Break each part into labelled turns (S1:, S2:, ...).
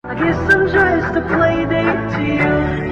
S1: I guess I'm just a play date to you.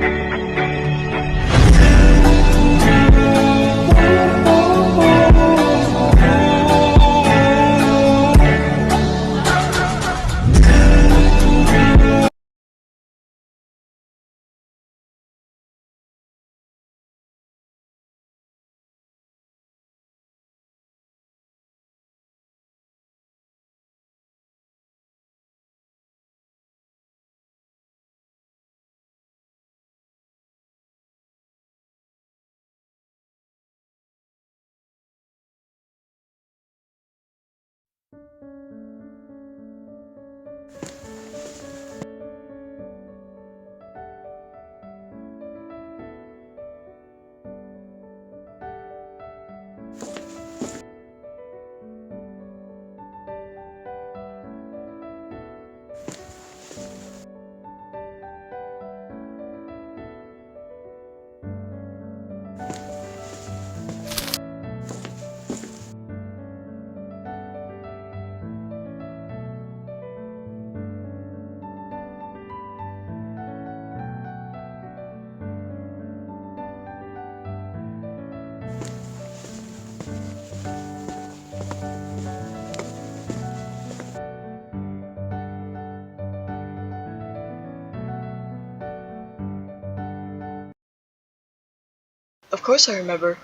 S2: Of course I remember.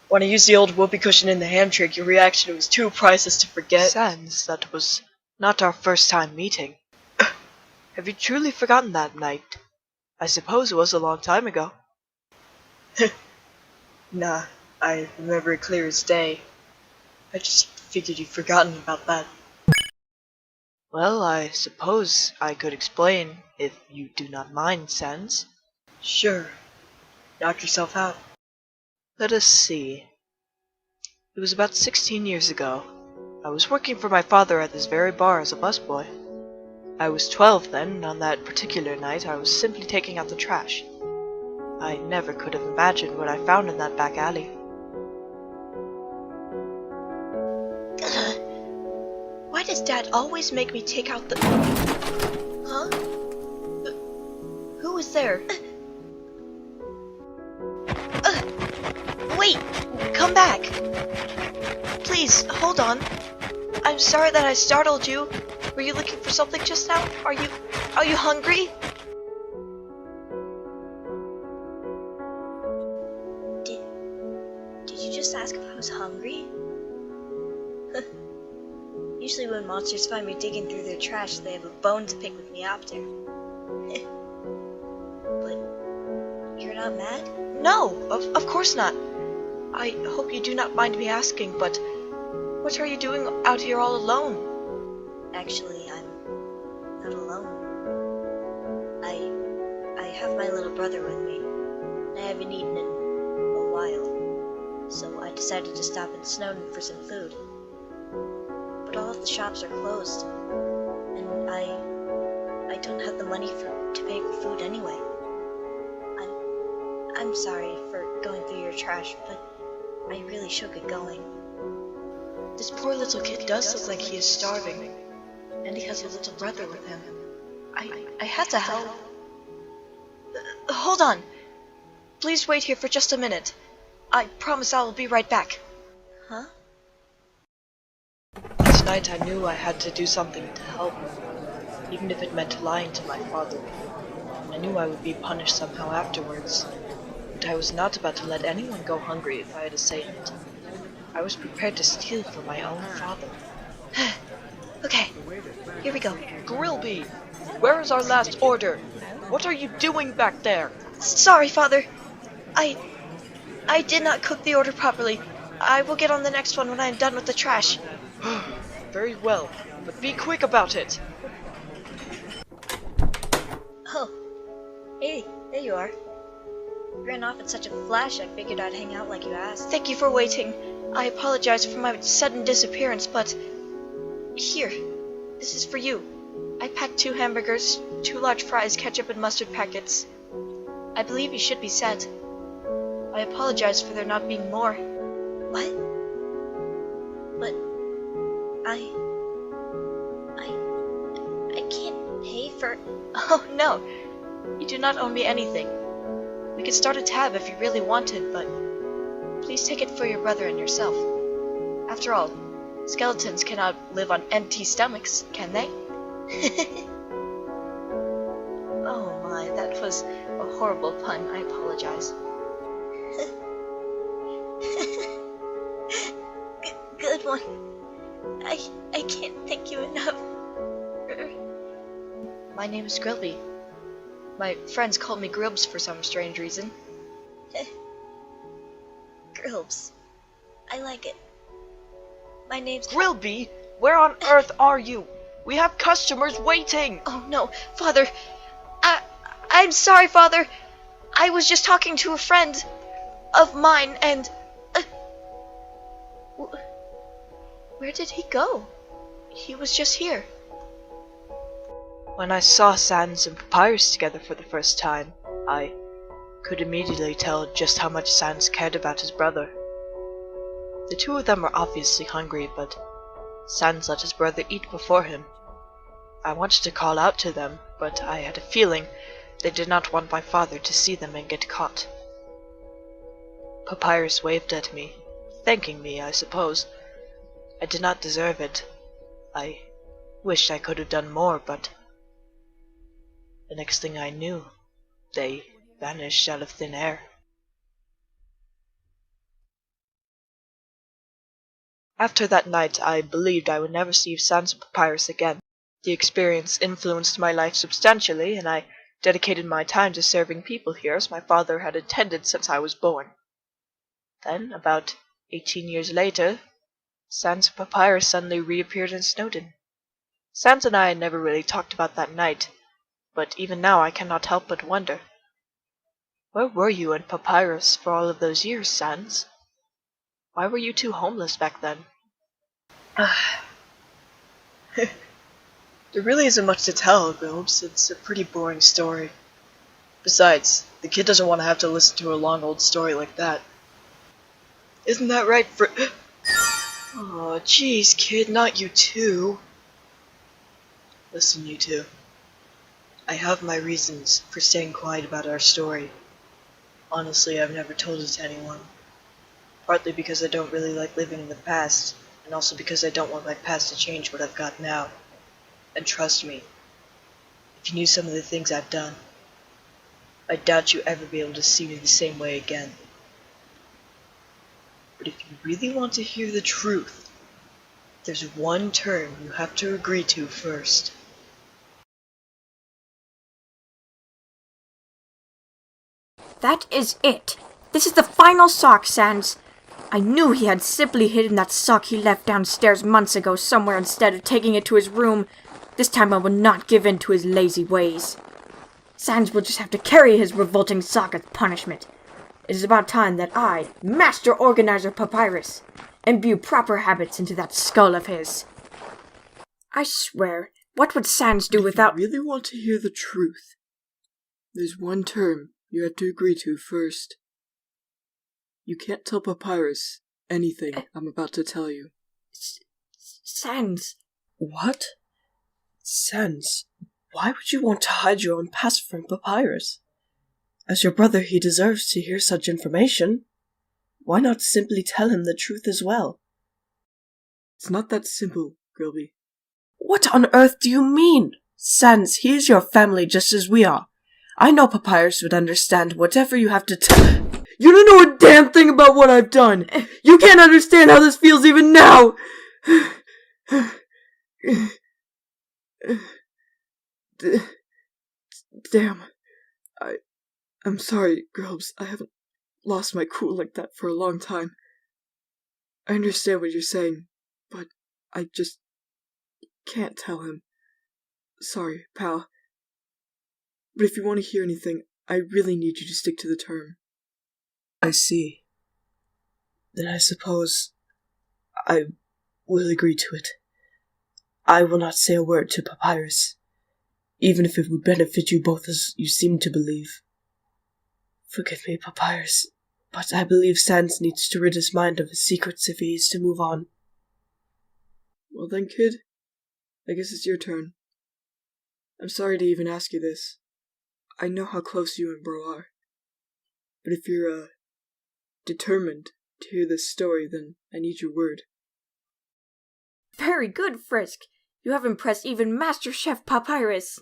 S2: When I used the old whoopee cushion in the handshake, your reaction was too priceless to forget.
S3: Sans, that was not our first time meeting. Have you truly forgotten that night? I suppose it was a long time ago.
S2: Nah, I remember it clear as day. I just figured you'd forgotten about that.
S3: Well, I suppose I could explain, if you do not mind, Sans.
S2: Sure. Knock yourself out.
S3: Let us see. It was about 16 years ago. I was working for my father at this very bar as a busboy. I was 12 then, and on that particular night I was simply taking out the trash. I never could have imagined what I found in that back alley.
S2: Why does Dad always make me take out the... Huh? Who is there? Wait! Come back! Please, hold on. I'm sorry that I startled you. Were you looking for something just now? Are you hungry? Did you just ask if I was hungry? Usually when monsters find me digging through their trash, they have a bone to pick with me after. But you're not mad? No, of course not. I hope you do not mind me asking, but what are you doing out here all alone? Actually, I'm not alone. I have my little brother with me, and I haven't eaten in a while, so I decided to stop in Snowden for some food. But all of the shops are closed, and I don't have the money to pay for food anyway. I'm sorry for going through your trash, but I really should get going. This poor little kid does look like he is starving, and he has a little brother with him. I had to help. Hold on. Please wait here for just a minute. I promise I will be right back. Huh?
S3: Tonight I knew I had to do something to help, even if it meant lying to my father. I knew I would be punished somehow afterwards, but I was not about to let anyone go hungry if I had a say in it. I was prepared to steal from my own father.
S2: Okay, here we go.
S3: Grillby, where is our last order? What are you doing back there?
S2: Sorry, Father. I did not cook the order properly. I will get on the next one when I am done with the trash.
S3: Very well, but be quick about it.
S2: Oh, hey, there you are. You ran off in such a flash, I figured I'd hang out like you asked. Thank you for waiting. I apologize for my sudden disappearance, but... Here, this is for you. I packed 2 hamburgers, 2 large fries, ketchup and mustard packets. I believe you should be set. I apologize for there not being more. What? But... I can't pay for... Oh, no. You do not owe me anything. We could start a tab if you really wanted, but please take it for your brother and yourself. After all, skeletons cannot live on empty stomachs, can they? Oh my, that was a horrible pun. I apologize. Good one. I can't thank you enough. My name is Grilby. My friends call me Gribs for some strange reason. Grilbs. I like it. My name's...
S3: Grilby, where on earth are you? We have customers waiting!
S2: Oh no, Father. I'm sorry, Father. I was just talking to a friend of mine and... Where did he go? He was just here.
S3: When I saw Sans and Papyrus together for the first time, I could immediately tell just how much Sans cared about his brother. The two of them were obviously hungry, but Sans let his brother eat before him. I wanted to call out to them, but I had a feeling they did not want my father to see them and get caught. Papyrus waved at me, thanking me, I suppose. I did not deserve it. I wished I could have done more, but the next thing I knew, they vanished out of thin air. After that night, I believed I would never see Sans and Papyrus again. The experience influenced my life substantially, and I dedicated my time to serving people here as my father had intended since I was born. Then, about 18 years later, Sans and Papyrus suddenly reappeared in Snowdon. Sans and I had never really talked about that night, but even now I cannot help but wonder. Where were you and Papyrus for all of those years, Sans? Why were you two homeless back then?
S4: There really isn't much to tell, Gobes. It's a pretty boring story. Besides, the kid doesn't want to have to listen to a long old story like that. Isn't that right, Oh, jeez, kid, not you too. Listen, you two. I have my reasons for staying quiet about our story. Honestly, I've never told it to anyone. Partly because I don't really like living in the past, and also because I don't want my past to change what I've got now. And trust me, if you knew some of the things I've done, I doubt you'll ever be able to see me the same way again. But if you really want to hear the truth, there's one term you have to agree to first.
S5: That is it. This is the final sock, Sans. I knew he had simply hidden that sock he left downstairs months ago somewhere instead of taking it to his room. This time I will not give in to his lazy ways. Sans will just have to carry his revolting sock as punishment. It is about time that I, Master Organizer Papyrus, imbue proper habits into that skull of his. I swear, what would Sans do without—
S6: If you really want to hear the truth, there's one term you have to agree to first. You can't tell Papyrus anything I'm about to tell you.
S5: Sans.
S4: What? Sans, why would you want to hide your own past from Papyrus? As your brother, he deserves to hear such information. Why not simply tell him the truth as well?
S6: It's not that simple, Grilby.
S4: What on earth do you mean? Sans, he is your family just as we are. I know Papyrus would understand whatever you have to tell.
S6: You don't know a damn thing about what I've done! You can't understand how this feels even now! Damn. I'm sorry, Grobes. I haven't lost my cool like that for a long time. I understand what you're saying, but I just can't tell him. Sorry, pal. But if you want to hear anything, I really need you to stick to the term.
S4: I see. Then I suppose I will agree to it. I will not say a word to Papyrus, even if it would benefit you both as you seem to believe. Forgive me, Papyrus, but I believe Sans needs to rid his mind of his secrets if he is to move on.
S6: Well then, kid, I guess it's your turn. I'm sorry to even ask you this. I know how close you and bro are. But if you're, determined to hear this story, then I need your word.
S5: Very good, Frisk. You have impressed even Master Chef Papyrus.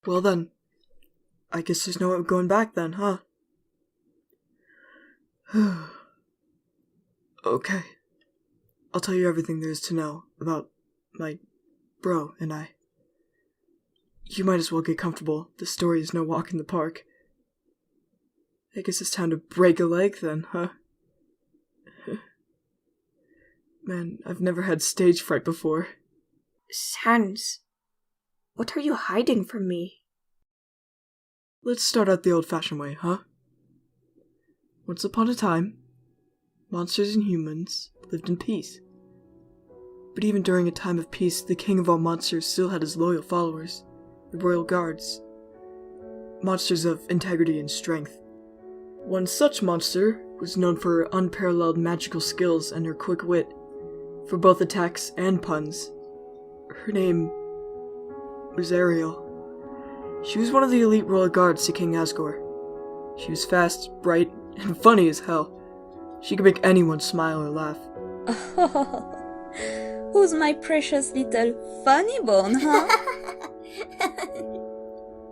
S6: Well then, I guess there's no going back then, huh? Okay. I'll tell you everything there is to know about my bro and I. You might as well get comfortable. The story is no walk in the park. I guess it's time to break a leg then, huh? Man, I've never had stage fright before.
S5: Sans, what are you hiding from me?
S6: Let's start out the old-fashioned way, huh? Once upon a time, monsters and humans lived in peace. But even during a time of peace, the king of all monsters still had his loyal followers, the royal guards. Monsters of integrity and strength. One such monster was known for her unparalleled magical skills and her quick wit, for both attacks and puns. Her name was Ariel. She was one of the elite royal guards to King Asgore. She was fast, bright, and funny as hell. She could make anyone smile or laugh.
S7: Oh, who's my precious little funny bone, huh?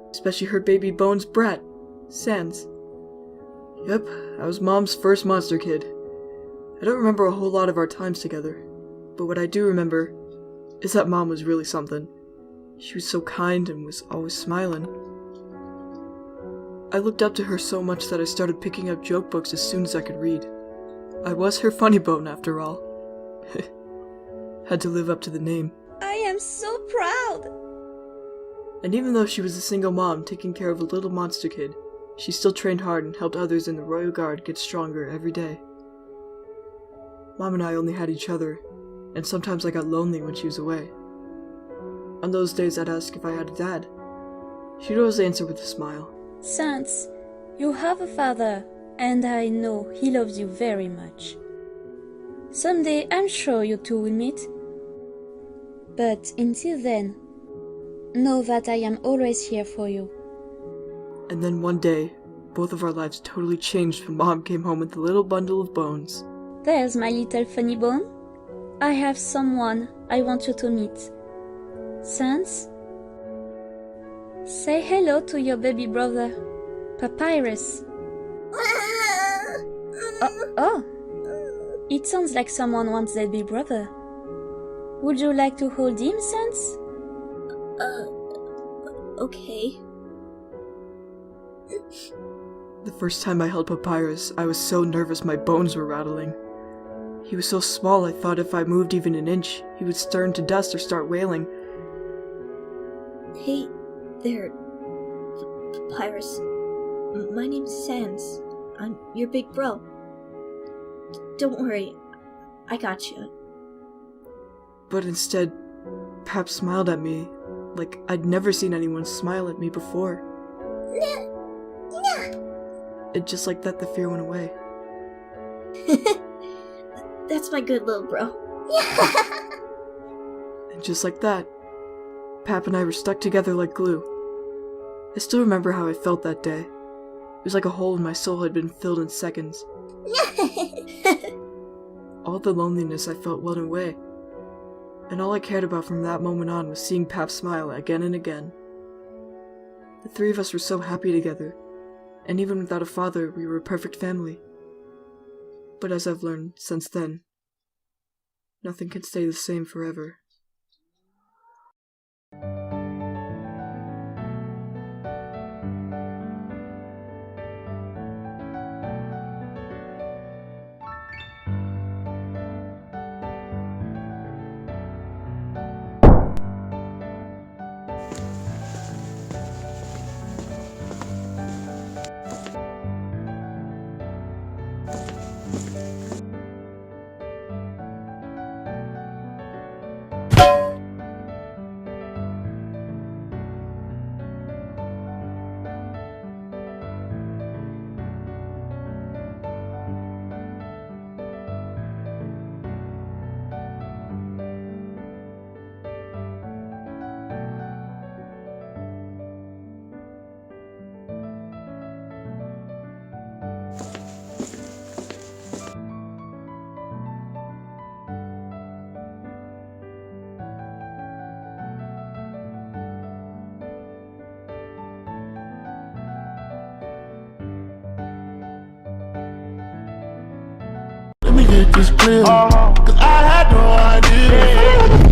S6: Especially her baby Bones brat, Sans. Yep, I was Mom's first monster kid. I don't remember a whole lot of our times together, but what I do remember is that Mom was really something. She was so kind and was always smiling. I looked up to her so much that I started picking up joke books as soon as I could read. I was her funny bone after all. Had to live up to the name.
S7: I am so proud!
S6: And even though she was a single mom taking care of a little monster kid, she still trained hard and helped others in the Royal Guard get stronger every day. Mom and I only had each other, and sometimes I got lonely when she was away. On those days I'd ask if I had a dad. She'd always answer with a smile.
S7: Sans, you have a father, and I know he loves you very much. Someday I'm sure you two will meet. But until then, know that I am always here for you.
S6: And then one day, both of our lives totally changed when Mom came home with a little bundle of bones.
S7: There's my little funny bone. I have someone I want you to meet. Sans, say hello to your baby brother, Papyrus. Oh, it sounds like someone wants their big brother. Would you like to hold him, Sans?
S2: Okay.
S6: The first time I held Papyrus, I was so nervous my bones were rattling. He was so small I thought if I moved even an inch, he would turn to dust or start wailing.
S2: Hey there, Papyrus. My name's Sans. I'm your big bro. Don't worry, I got you.
S6: But instead, Pap smiled at me, like I'd never seen anyone smile at me before. And just like that, the fear went away.
S2: That's my good little bro.
S6: And just like that, Pap and I were stuck together like glue. I still remember how I felt that day. It was like a hole in my soul had been filled in seconds. All the loneliness I felt went away. And all I cared about from that moment on was seeing Pap smile again and again. The three of us were so happy together, and even without a father, we were a perfect family. But as I've learned since then, nothing can stay the same forever.
S8: make this clear. Cause I had no idea.